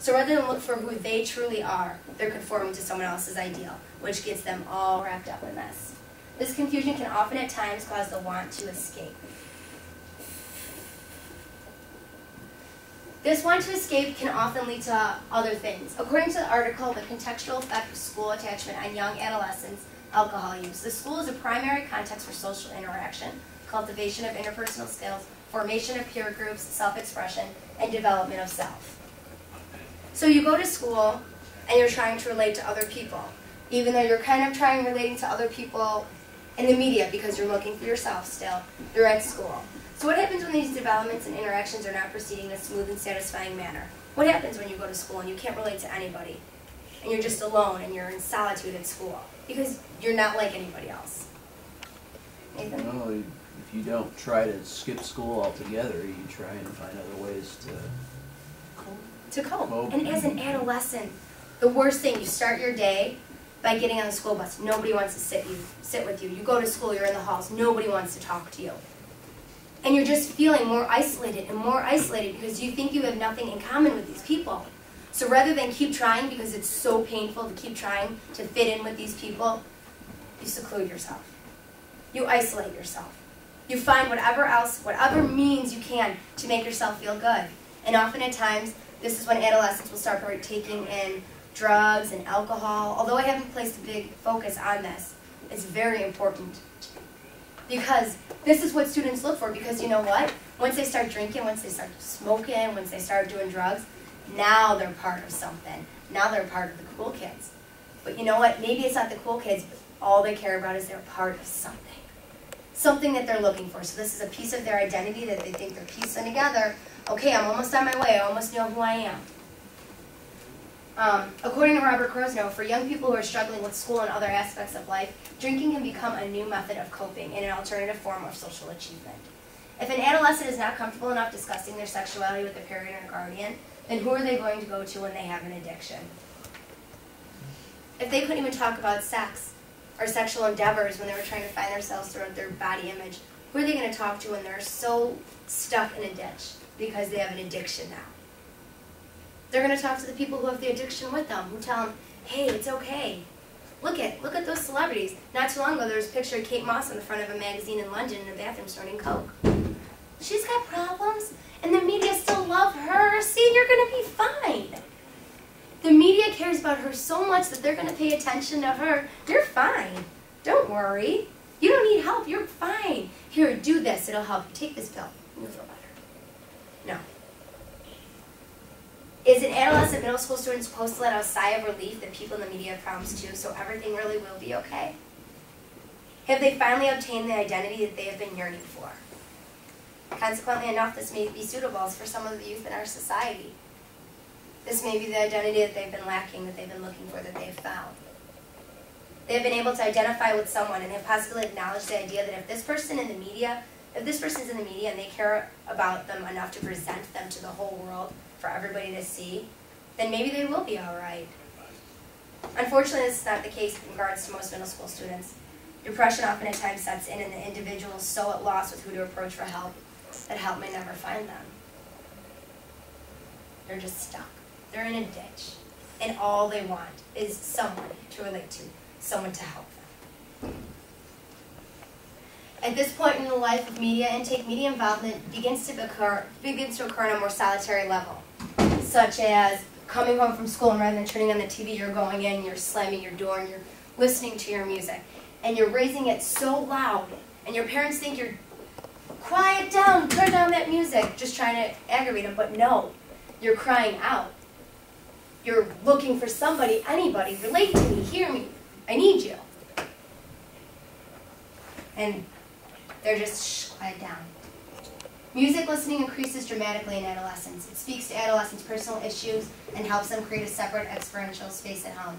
So rather than look for who they truly are, they're conforming to someone else's ideal, which gets them all wrapped up in this. This confusion can often at times cause the want to escape. This want to escape can often lead to other things. According to the article, The Contextual Effect of School Attachment on Young Adolescents' Alcohol Use, the school is a primary context for social interaction, cultivation of interpersonal skills, formation of peer groups, self-expression, and development of self. So you go to school and you're trying to relate to other people, even though you're kind of relating to other people in the media because you're looking for yourself still. You're at school. So what happens when these developments and interactions are not proceeding in a smooth and satisfying manner? What happens when you go to school and you can't relate to anybody? And you're just alone and you're in solitude at school because you're not like anybody else. Nathan? Well, if you don't try to skip school altogether, you try and find other ways to cope. And as an adolescent, the worst thing, you start your day by getting on the school bus. Nobody wants to sit with you. You go to school, you're in the halls, nobody wants to talk to you. And you're just feeling more isolated because you think you have nothing in common with these people. So rather than keep trying, because it's so painful to keep trying to fit in with these people, you seclude yourself. You isolate yourself. You find whatever means you can to make yourself feel good. And often at times, this is when adolescents will start partaking in drugs and alcohol. Although I haven't placed a big focus on this, it's very important. Because this is what students look for, because you know what? Once they start drinking, once they start smoking, once they start doing drugs, now they're part of something. Now they're part of the cool kids. But you know what? Maybe it's not the cool kids, but all they care about is they're part of something. Something that they're looking for. So this is a piece of their identity that they think they're piecing together. Okay, I'm almost on my way. I almost know who I am. According to Robert Krosno, for young people who are struggling with school and other aspects of life, drinking can become a new method of coping and an alternative form of social achievement. If an adolescent is not comfortable enough discussing their sexuality with a parent or guardian, then who are they going to go to when they have an addiction? If they couldn't even talk about sex or sexual endeavors when they were trying to find themselves through their body image, who are they going to talk to when they're so stuck in a ditch because they have an addiction now? They're going to talk to the people who have the addiction with them, who tell them, hey, it's okay. Look at those celebrities. Not too long ago, there was a picture of Kate Moss on the front of a magazine in London in a bathroom snorting coke. She's got problems, and the media still love her. See, you're going to be fine. The media cares about her so much that they're going to pay attention to her. You're fine. Don't worry. You don't need help. You're fine. Here, do this. It'll help you. Take this pill. You'll feel better. No. Is an adolescent middle school student supposed to let out a sigh of relief that people in the media have problems too, so everything really will be okay? Have they finally obtained the identity that they have been yearning for? Consequently enough, this may be suitable for some of the youth in our society. This may be the identity that they've been lacking, that they've been looking for, that they've found. They have been able to identify with someone and have possibly acknowledged the idea that if this person's in the media and they care about them enough to present them to the whole world for everybody to see, then maybe they will be all right. Unfortunately, this is not the case in regards to most middle school students. Depression often at times sets in, and the individual is so at loss with who to approach for help that help may never find them. They're just stuck. They're in a ditch, and all they want is someone to relate to, someone to help them. At this point in the life of media intake, media involvement begins to occur on a more solitary level, such as coming home from school and rather than turning on the TV, you're going in, you're slamming your door, and you're listening to your music, and you're raising it so loud, and your parents think you're, quiet down, turn down that music, just trying to aggravate them, but no, you're crying out. You're looking for somebody, anybody, relate to me, hear me, I need you. And they're just, shh, quiet down. Music listening increases dramatically in adolescence. It speaks to adolescents' personal issues and helps them create a separate experiential space at home.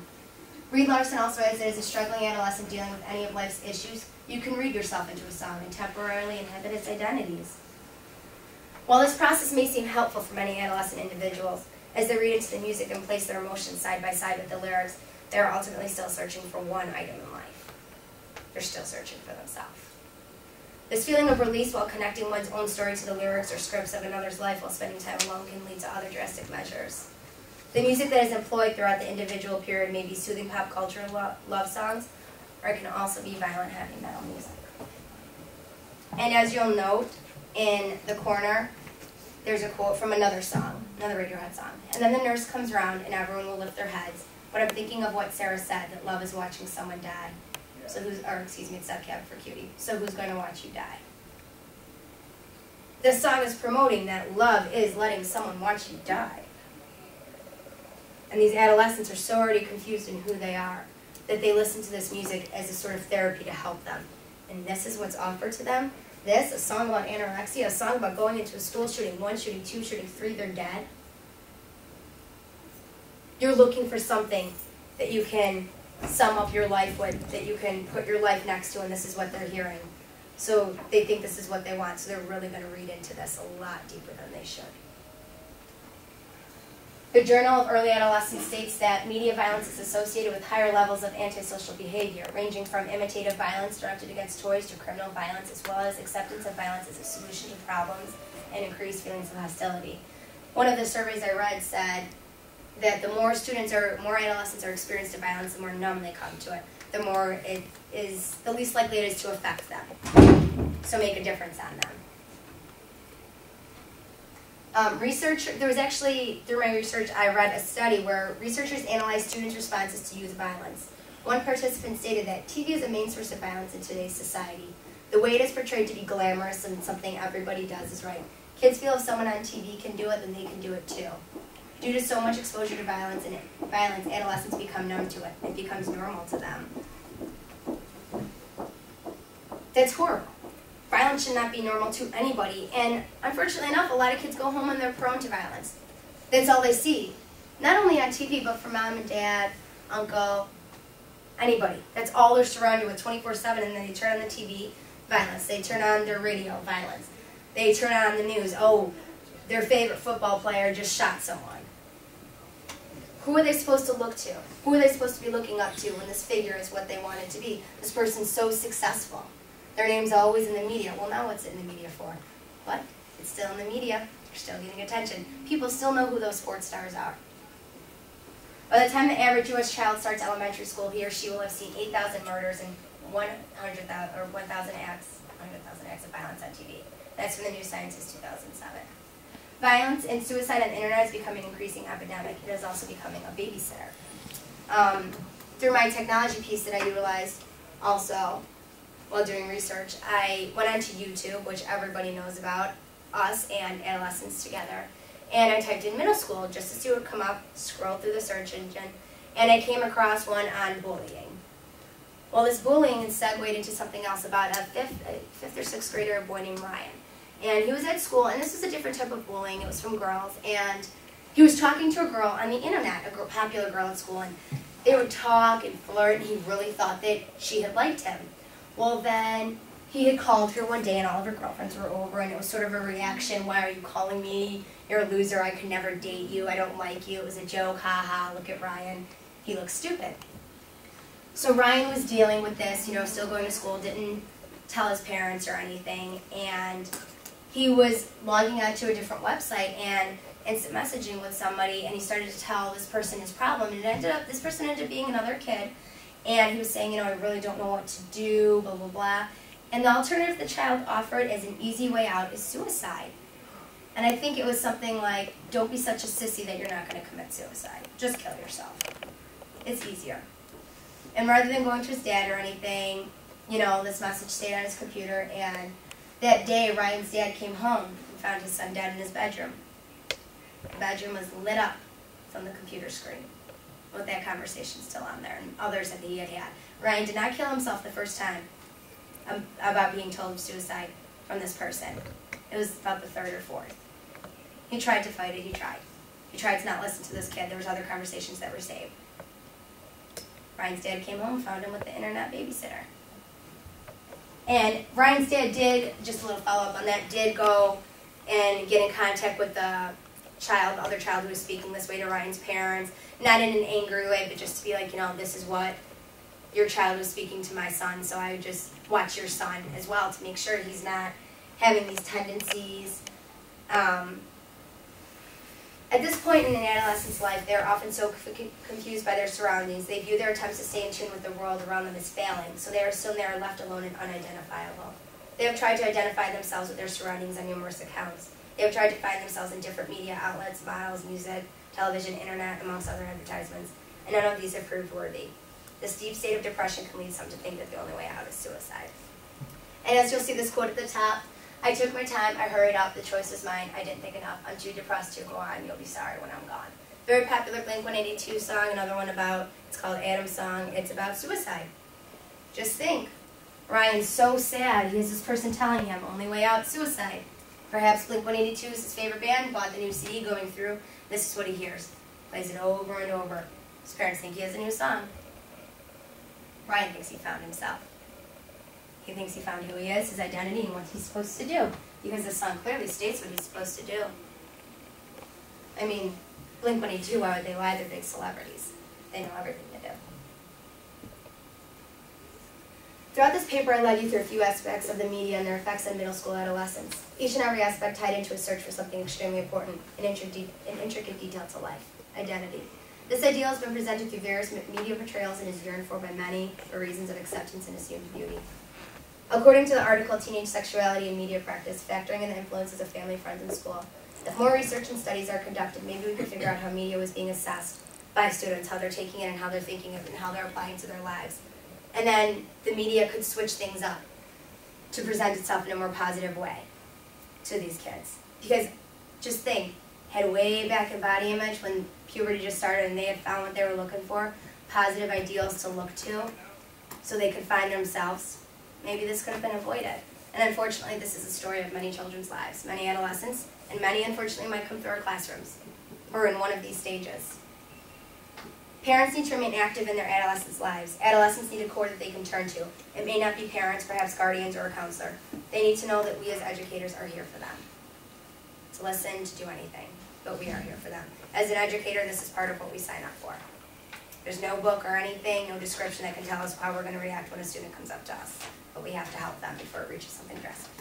Reed Larson also adds that as a struggling adolescent dealing with any of life's issues, you can read yourself into a song and temporarily inhibit its identities. While this process may seem helpful for many adolescent individuals, as they read into the music and place their emotions side by side with the lyrics, they are ultimately still searching for one item in life. They're still searching for themselves. This feeling of release while connecting one's own story to the lyrics or scripts of another's life while spending time alone can lead to other drastic measures. The music that is employed throughout the individual period may be soothing pop culture love songs, or it can also be violent heavy metal music. And as you'll note in the corner, there's a quote from another song, another Radiohead song. And then the nurse comes around and everyone will lift their heads. But I'm thinking of what Sarah said, that love is watching someone die. So who's, or excuse me, it's that cab for cutie. So who's going to watch you die? This song is promoting that love is letting someone watch you die. And these adolescents are so already confused in who they are that they listen to this music as a sort of therapy to help them. And this is what's offered to them. This, a song about anorexia, a song about going into a school shooting, 1, shooting 2, shooting 3, they're dead. You're looking for something that you can sum up your life with, that you can put your life next to, and this is what they're hearing. So they think this is what they want, so they're really going to read into this a lot deeper than they should. The Journal of Early Adolescence states that media violence is associated with higher levels of antisocial behavior, ranging from imitative violence directed against toys to criminal violence, as well as acceptance of violence as a solution to problems and increased feelings of hostility. One of the surveys I read said that the more adolescents are experienced to violence, the more numb they come to it, the least likely it is to affect them, so make a difference on them. There was actually, through my research, I read a study where researchers analyzed students' responses to youth violence. One participant stated that TV is a main source of violence in today's society. The way it is portrayed to be glamorous and something everybody does is right. Kids feel if someone on TV can do it, then they can do it too. Due to so much exposure to violence, adolescents become numb to it. It becomes normal to them. That's horrible. Violence should not be normal to anybody, and unfortunately enough, a lot of kids go home and they're prone to violence. That's all they see. Not only on TV, but from mom and dad, uncle, anybody. That's all they're surrounded with 24/7, and then they turn on the TV, violence. They turn on their radio, violence. They turn on the news, oh, their favorite football player just shot someone. Who are they supposed to look to? Who are they supposed to be looking up to when this figure is what they want it to be? This person's so successful. Their name's always in the media. Well, now what's it in the media for? What? It's still in the media. They're still getting attention. People still know who those sports stars are. By the time the average U.S. child starts elementary school, he or she will have seen 8,000 murders and 100,000 or 1,000 acts of violence on TV. That's from the New Scientist 2007. Violence and suicide on the internet is becoming an increasing epidemic. It is also becoming a babysitter. Through my technology piece that I utilized also while doing research, I went onto YouTube, which everybody knows about, us and adolescents together, and I typed in middle school just to see what would come up, scrolled through the search engine, and I came across one on bullying. Well, this bullying segued into something else about a fifth or sixth grader, a boy named Ryan. And he was at school, and this was a different type of bullying. It was from girls, and he was talking to a girl on the internet, a popular girl at school, and they would talk and flirt, and he really thought that she had liked him. Well, then he had called her one day, and all of her girlfriends were over, and it was sort of a reaction. Why are you calling me? You're a loser. I could never date you. I don't like you. It was a joke. Ha ha. Look at Ryan. He looks stupid. So Ryan was dealing with this, still going to school, didn't tell his parents or anything, and he was logging onto a different website and instant messaging with somebody, and he started to tell this person his problem, and this person ended up being another kid, and he was saying, I really don't know what to do, blah, blah, blah. And the alternative the child offered as an easy way out is suicide. And I think it was something like, don't be such a sissy that you're not going to commit suicide. Just kill yourself. It's easier. And rather than going to his dad or anything, this message stayed on his computer, and that day, Ryan's dad came home and found his son dead in his bedroom. The bedroom was lit up from the computer screen with that conversation still on there, and others that he had had. Ryan did not kill himself the first time about being told of suicide from this person. It was about the third or fourth. He tried to fight it. He tried. He tried to not listen to this kid. There was other conversations that were saved. Ryan's dad came home and found him with the internet babysitter. And Ryan's dad did, just a little follow-up on that, did go and get in contact with the other child who was speaking this way to Ryan's parents, not in an angry way, but just to be like, this is what your child was speaking to my son, so I would just watch your son as well to make sure he's not having these tendencies. At this point in an adolescent's life, they are often so confused by their surroundings, they view their attempts to stay in tune with the world around them as failing, so they assume they are left alone and unidentifiable. They have tried to identify themselves with their surroundings on numerous accounts. They have tried to find themselves in different media outlets, models, music, television, internet, amongst other advertisements, and none of these have proved worthy. This deep state of depression can lead some to think that the only way out is suicide. And as you'll see this quote at the top, I took my time, I hurried up, the choice was mine, I didn't think enough, I'm too depressed to go on, you'll be sorry when I'm gone. Very popular Blink-182 song, another one it's called Adam's Song, it's about suicide. Just think, Ryan's so sad, he has this person telling him, only way out, suicide. Perhaps Blink-182 is his favorite band, bought the new CD going through, this is what he hears. Plays it over and over. His parents think he has a new song. Ryan thinks he found himself. He thinks he found who he is, his identity, and what he's supposed to do. Because the song clearly states what he's supposed to do. I mean, Blink-182, why would they lie? They're big celebrities. They know everything to do. Throughout this paper, I led you through a few aspects of the media and their effects on middle school adolescents. Each and every aspect tied into a search for something extremely important, an intricate detail to life, identity. This ideal has been presented through various media portrayals and is yearned for by many for reasons of acceptance and assumed beauty. According to the article Teenage Sexuality and Media Practice, Factoring in the Influences of Family, Friends, and School, if more research and studies are conducted, maybe we could figure out how media was being assessed by students, how they're taking it and how they're thinking of it and how they're applying it to their lives. And then the media could switch things up to present itself in a more positive way to these kids. Because just think, had way back in body image when puberty just started and they had found what they were looking for, positive ideals to look to so they could find themselves. Maybe this could have been avoided. And unfortunately, this is the story of many children's lives, many adolescents, and many, unfortunately, might come through our classrooms or in one of these stages. Parents need to remain active in their adolescents' lives. Adolescents need a core that they can turn to. It may not be parents, perhaps guardians, or a counselor. They need to know that we as educators are here for them. To listen, to do anything, but we are here for them. As an educator, this is part of what we sign up for. There's no book or anything, no description that can tell us how we're going to react when a student comes up to us. But we have to help them before it reaches something drastic.